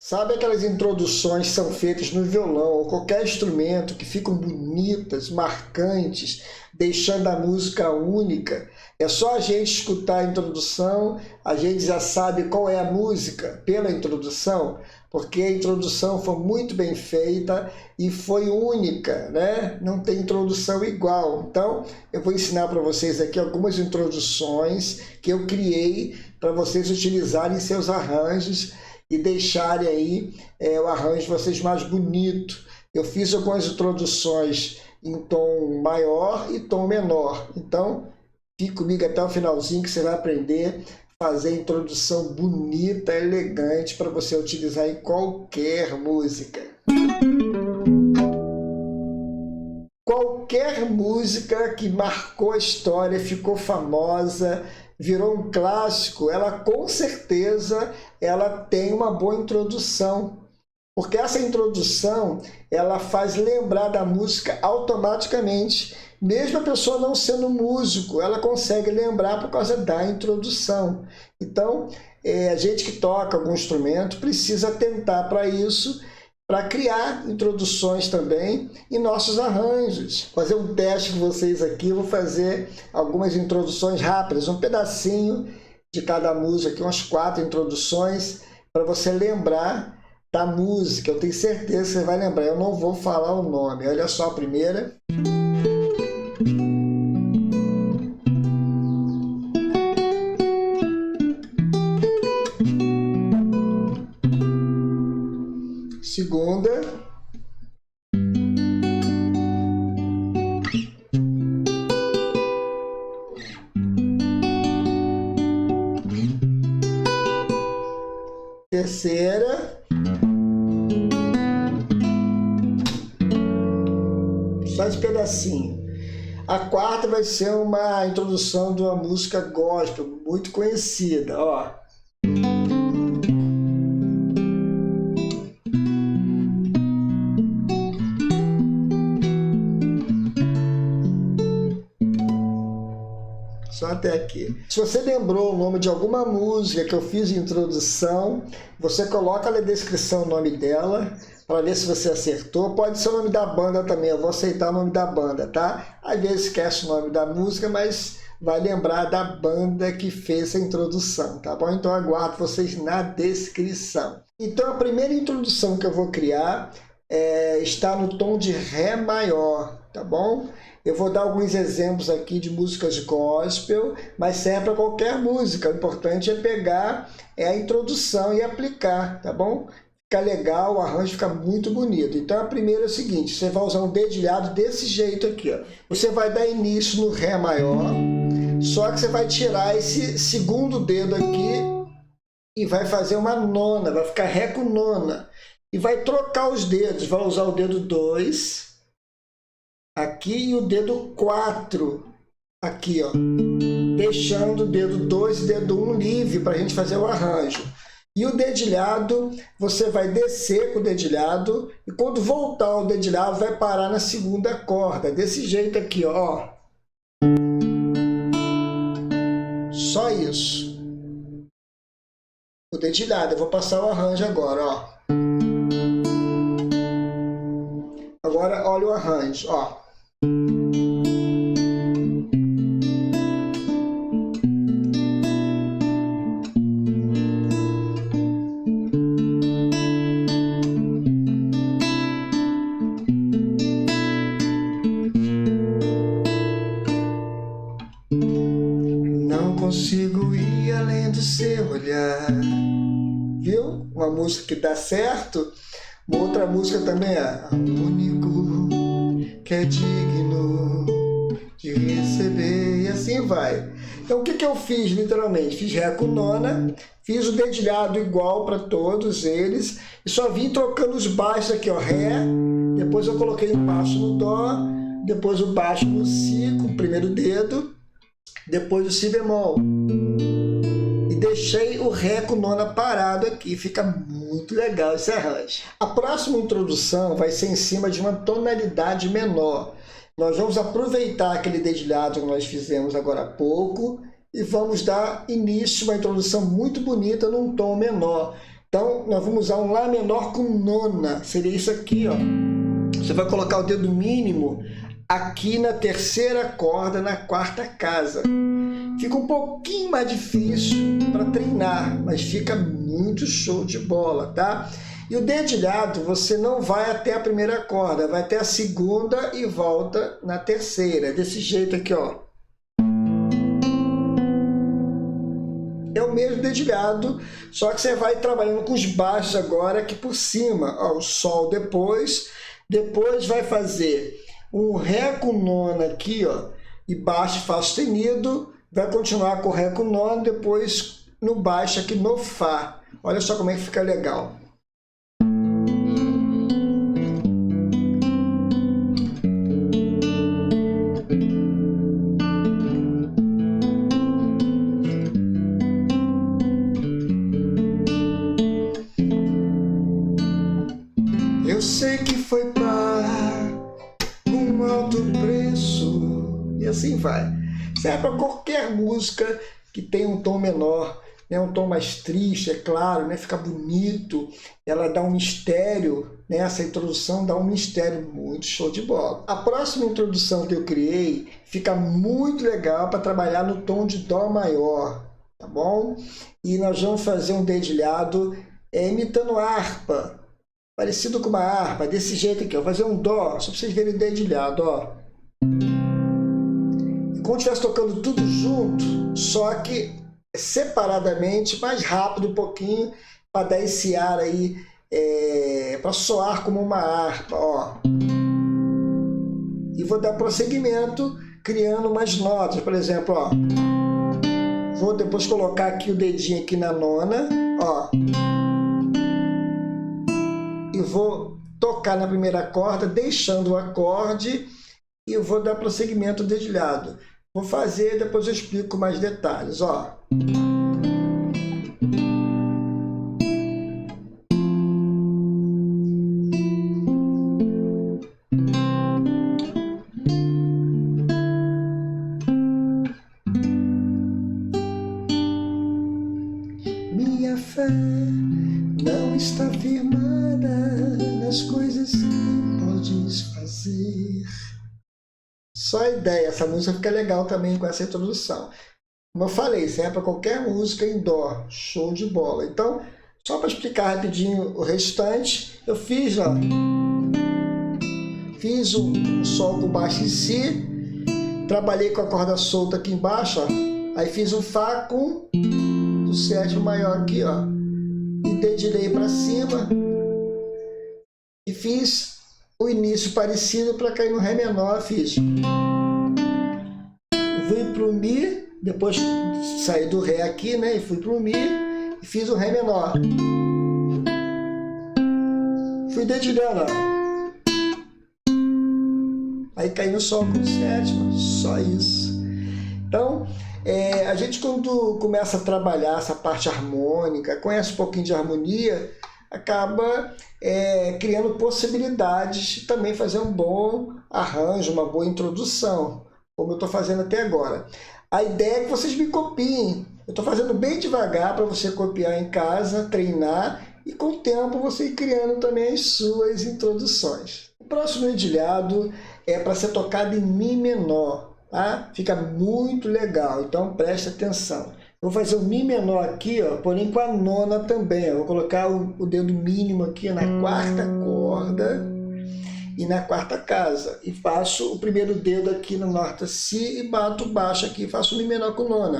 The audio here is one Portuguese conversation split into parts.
Sabe aquelas introduções que são feitas no violão ou qualquer instrumento que ficam bonitas, marcantes, deixando a música única? É só a gente escutar a introdução, a gente já sabe qual é a música pela introdução, porque a introdução foi muito bem feita e foi única, né? Não tem introdução igual. Então, eu vou ensinar para vocês aqui algumas introduções que eu criei para vocês utilizarem em seus arranjos e deixarem aí o arranjo de vocês mais bonito. Eu fiz algumas introduções em tom maior e tom menor. Então, fique comigo até o finalzinho que você vai aprender a fazer a introdução bonita, elegante, para você utilizar em qualquer música. Qualquer música que marcou a história, ficou famosa, virou um clássico, ela com certeza ela tem uma boa introdução, porque essa introdução ela faz lembrar da música automaticamente. Mesmo a pessoa não sendo músico, ela consegue lembrar por causa da introdução. Então, a gente que toca algum instrumento precisa atentar para isso, para criar introduções também em nossos arranjos. Vou fazer um teste com vocês aqui, vou fazer algumas introduções rápidas, um pedacinho de cada música, aqui, umas 4 introduções, para você lembrar da música. Eu tenho certeza que você vai lembrar, eu não vou falar o nome. Olha só a primeira. Segunda. Terceira. Só esse pedacinho. A quarta vai ser uma introdução de uma música gospel muito conhecida, ó. Só até aqui. Se você lembrou o nome de alguma música que eu fiz de introdução, você coloca na descrição o nome dela, para ver se você acertou. Pode ser o nome da banda também, eu vou aceitar o nome da banda, tá? Às vezes esquece o nome da música, mas vai lembrar da banda que fez a introdução, tá bom? Então aguardo vocês na descrição. Então a primeira introdução que eu vou criar está no tom de Ré maior, tá bom? Eu vou dar alguns exemplos aqui de músicas gospel, mas serve para qualquer música. O importante é pegar a introdução e aplicar, tá bom? Fica legal, o arranjo fica muito bonito. Então a primeira é o seguinte, você vai usar um dedilhado desse jeito aqui, ó. Você vai dar início no Ré maior, só que você vai tirar esse segundo dedo aqui e vai fazer uma nona, vai ficar Ré com nona. E vai trocar os dedos, vai usar o dedo 2 aqui e o dedo 4 aqui, ó. Deixando o dedo 2 e o dedo 1 livre para a gente fazer o arranjo. E o dedilhado, você vai descer com o dedilhado e quando voltar o dedilhado vai parar na segunda corda. Desse jeito aqui, ó. Só isso. O dedilhado, eu vou passar o arranjo agora, ó. Agora olha o arranjo, ó. Não consigo ir além do seu olhar. Viu? Uma música que dá certo. Uma outra música também é o único que é digno de receber, e assim vai. Então o que eu fiz literalmente? Fiz Ré com nona, fiz o dedilhado igual para todos eles e só vim trocando os baixos aqui, ó, Ré, depois eu coloquei o baixo no Dó, depois o baixo no Si com o primeiro dedo, depois o Si bemol. Deixei o Ré com nona parado aqui, fica muito legal esse arranjo. A próxima introdução vai ser em cima de uma tonalidade menor. Nós vamos aproveitar aquele dedilhado que nós fizemos agora há pouco e vamos dar início a uma introdução muito bonita num tom menor. Então, nós vamos usar um Lá menor com nona. Seria isso aqui, ó. Você vai colocar o dedo mínimo aqui na terceira corda, na quarta casa. Fica um pouquinho mais difícil para treinar, mas fica muito show de bola, tá? E o dedilhado, você não vai até a primeira corda, vai até a segunda e volta na terceira. Desse jeito aqui, ó. É o mesmo dedilhado, só que você vai trabalhando com os baixos agora aqui por cima. Ó, o Sol depois vai fazer um Ré com nona aqui, ó, e baixo Fá sustenido, vai continuar com Ré com nona, depois no baixo aqui no Fá. Olha só como é que fica legal. Eu sei que foi pagar um alto preço, e assim vai. Serve para qualquer música que tenha um tom menor, né? Um tom mais triste, é claro, né? Fica bonito, ela dá um mistério, né? Essa introdução dá um mistério muito show de bola. A próxima introdução que eu criei fica muito legal para trabalhar no tom de Dó maior, tá bom? E nós vamos fazer um dedilhado imitando harpa. Parecido com uma harpa, desse jeito aqui. Eu vou fazer um Dó, só para vocês verem o dedilhado, ó. E quando estivesse tocando tudo junto, só que separadamente, mais rápido um pouquinho, para dar esse ar aí, para soar como uma harpa, ó. E vou dar prosseguimento, criando umas notas, por exemplo, ó. Vou depois colocar aqui o dedinho aqui na nona, ó. E vou tocar na primeira corda, deixando o acorde, e eu vou dar prosseguimento dedilhado. Vou fazer, depois eu explico mais detalhes, ó. Minha fé não está firmada nas coisas que podes fazer. Só a ideia, essa música fica legal também com essa introdução. Como eu falei, isso é para qualquer música em Dó, show de bola. Então, só para explicar rapidinho o restante, eu fiz, ó, fiz um Sol com baixo em Si, trabalhei com a corda solta aqui embaixo, ó, aí fiz um Fá com o sétimo maior aqui, ó, e dedilhei para cima e fiz o início parecido para cair no Ré menor, fiz. Fui pro Mi, depois saí do Ré aqui, né, e fui pro Mi e fiz o Ré menor. Fui dedilhando, ó. Aí cai no Sol com o sétimo, só isso. Então, a gente quando começa a trabalhar essa parte harmônica, conhece um pouquinho de harmonia, acaba criando possibilidades de também fazer um bom arranjo, uma boa introdução, como eu estou fazendo até agora. A ideia é que vocês me copiem. Eu estou fazendo bem devagar para você copiar em casa, treinar, e com o tempo você ir criando também as suas introduções. O próximo dedilhado é para ser tocado em Mi menor, tá? Fica muito legal, então preste atenção. Vou fazer o Mi menor aqui, ó, porém com a nona também. Ó. Vou colocar o dedo mínimo aqui na quarta corda e na quarta casa. E faço o primeiro dedo aqui na nota Si e bato baixo aqui. Faço o Mi menor com nona.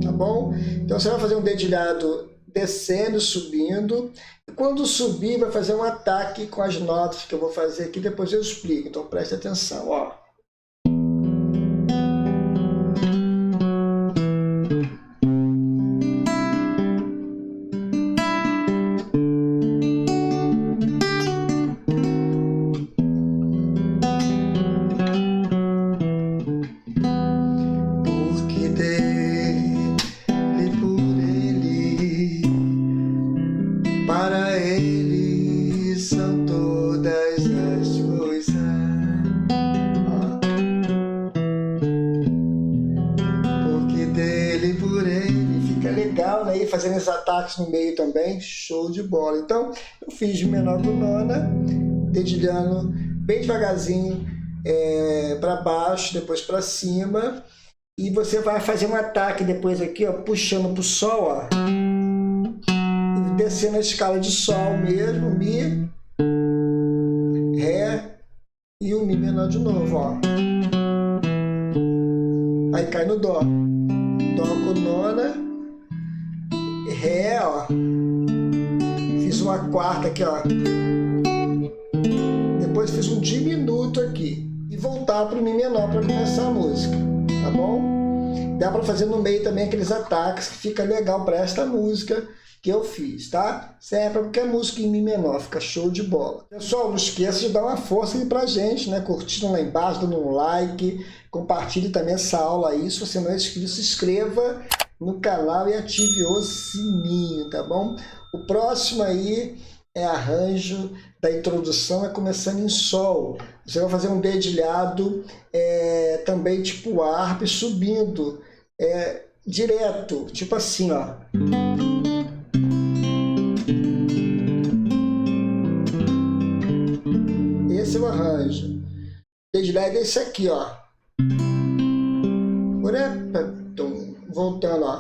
Tá bom? Então você vai fazer um dedilhado descendo, subindo. E quando subir, vai fazer um ataque com as notas que eu vou fazer aqui. Depois eu explico. Então preste atenção, ó. Para ele são todas as coisas. fazendo esses ataques no meio também, show de bola. Então, eu fiz de menor com nona, dedilhando bem devagarzinho para baixo, depois para cima. E você vai fazer um ataque depois aqui, ó, puxando pro sol, ó. E descendo a escala de sol mesmo, mi, ré e o mi menor de novo, ó. Aí cai no dó. Dó com nona, ré, ó. Fiz uma quarta aqui, ó. Depois fiz um diminuto aqui. E voltar pro mi menor para começar a música, tá bom? Dá para fazer no meio também aqueles ataques que fica legal para esta música que eu fiz, tá? Serve para qualquer música em mi menor, fica show de bola. Pessoal, não esqueça de dar uma força aí pra gente, né? Curtindo lá embaixo, dando um like, compartilhe também essa aula aí. Se você não é inscrito, se inscreva no canal e ative o sininho, tá bom? O próximo aí é arranjo da introdução, é começando em sol. Você vai fazer um dedilhado também tipo harpa, subindo direto, tipo assim, ó. Esse é o arranjo. Dedilhado é esse aqui, ó. Voltando, ó.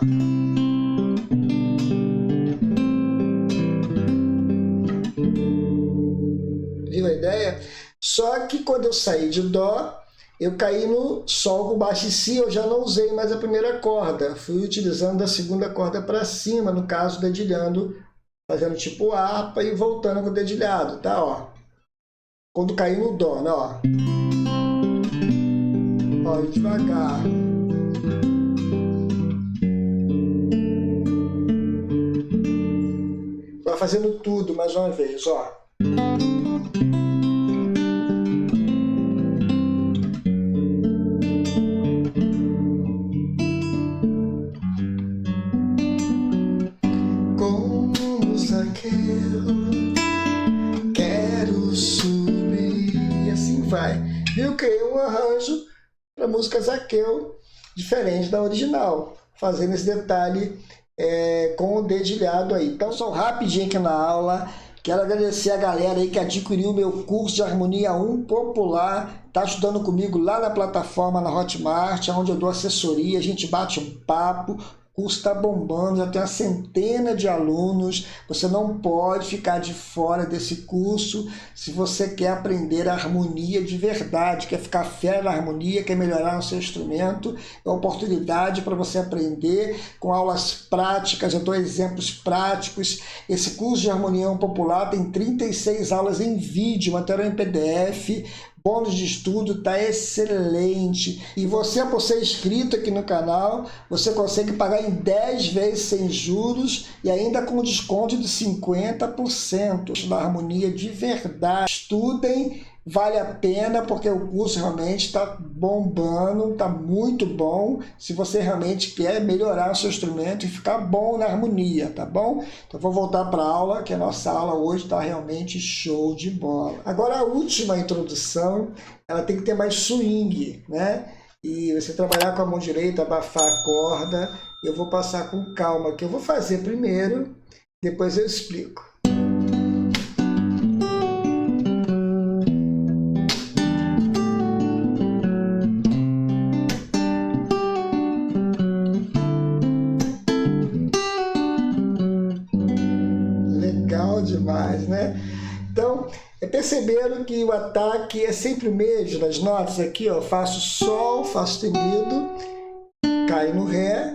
Viu a ideia? Só que quando eu saí de dó, eu caí no sol com baixo em si, eu já não usei mais a primeira corda. Fui utilizando a segunda corda para cima, no caso, dedilhando, fazendo tipo harpa e voltando com o dedilhado, tá? Ó. Quando caí no dó, né? Ó. Ó, devagar. Vai fazendo tudo mais uma vez, ó. Como Zaqueu, quero subir, e assim vai. Viu? Criei um arranjo para a música Zaqueu, diferente da original, fazendo esse detalhe com o dedilhado aí. Então, só rapidinho aqui na aula. Quero agradecer a galera aí que adquiriu o meu curso de Harmonia 1 Popular. Está estudando comigo lá na plataforma, na Hotmart, onde eu dou assessoria, a gente bate um papo. O curso está bombando, já tem uma centena de alunos. Você não pode ficar de fora desse curso se você quer aprender a harmonia de verdade, quer ficar fera na harmonia, quer melhorar o seu instrumento. É uma oportunidade para você aprender com aulas práticas. Eu dou exemplos práticos. Esse curso de Harmonia Popular tem 36 aulas em vídeo, material em PDF. Bônus de estudo está excelente. E você, por ser inscrito aqui no canal, você consegue pagar em 10 vezes sem juros e ainda com desconto de 50% da harmonia de verdade. Estudem, vale a pena, porque o curso realmente está bombando, está muito bom, se você realmente quer melhorar o seu instrumento e ficar bom na harmonia, tá bom? Então vou voltar para a aula, que a nossa aula hoje está realmente show de bola. Agora a última introdução, ela tem que ter mais swing, né? E você trabalhar com a mão direita, abafar a corda. Eu vou passar com calma, que eu vou fazer primeiro, depois eu explico. Demais, né? Então, perceberam que o ataque é sempre o mesmo nas notas aqui, ó, faço sol, faço sustenido, cai no ré,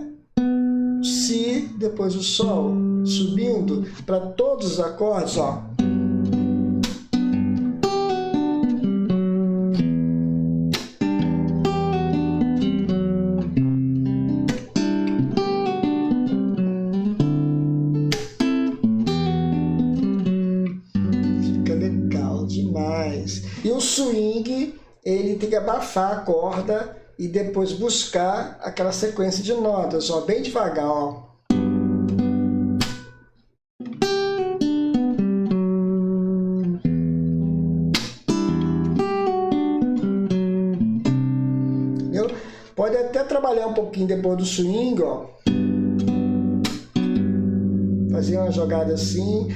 si, depois o sol, subindo para todos os acordes, ó. E o swing, ele tem que abafar a corda e depois buscar aquela sequência de notas, ó, bem devagar, ó. Entendeu? Pode até trabalhar um pouquinho depois do swing, ó. fazer uma jogada assim,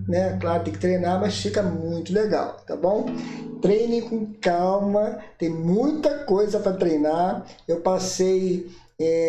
né? Claro, tem que treinar, mas fica muito legal, tá bom? Treine com calma, tem muita coisa para treinar. Eu passei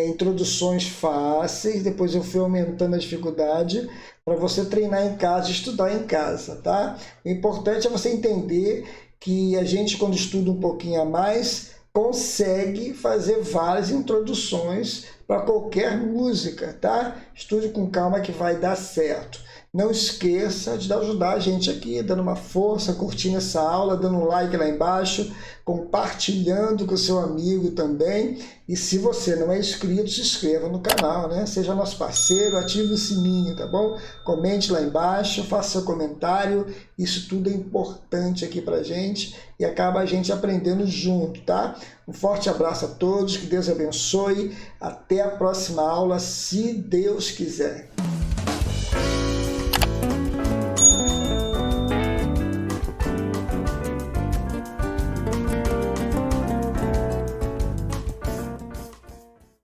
introduções fáceis, depois eu fui aumentando a dificuldade para você treinar em casa, estudar em casa, tá? O importante é você entender que a gente, quando estuda um pouquinho a mais, consegue fazer várias introduções para qualquer música, tá? Estude com calma que vai dar certo. Não esqueça de ajudar a gente aqui, dando uma força, curtindo essa aula, dando um like lá embaixo, compartilhando com o seu amigo também. E se você não é inscrito, se inscreva no canal, né? Seja nosso parceiro, ative o sininho, tá bom? Comente lá embaixo, faça seu comentário. Isso tudo é importante aqui pra gente e acaba a gente aprendendo junto, tá? Um forte abraço a todos, que Deus abençoe. Até a próxima aula, se Deus quiser.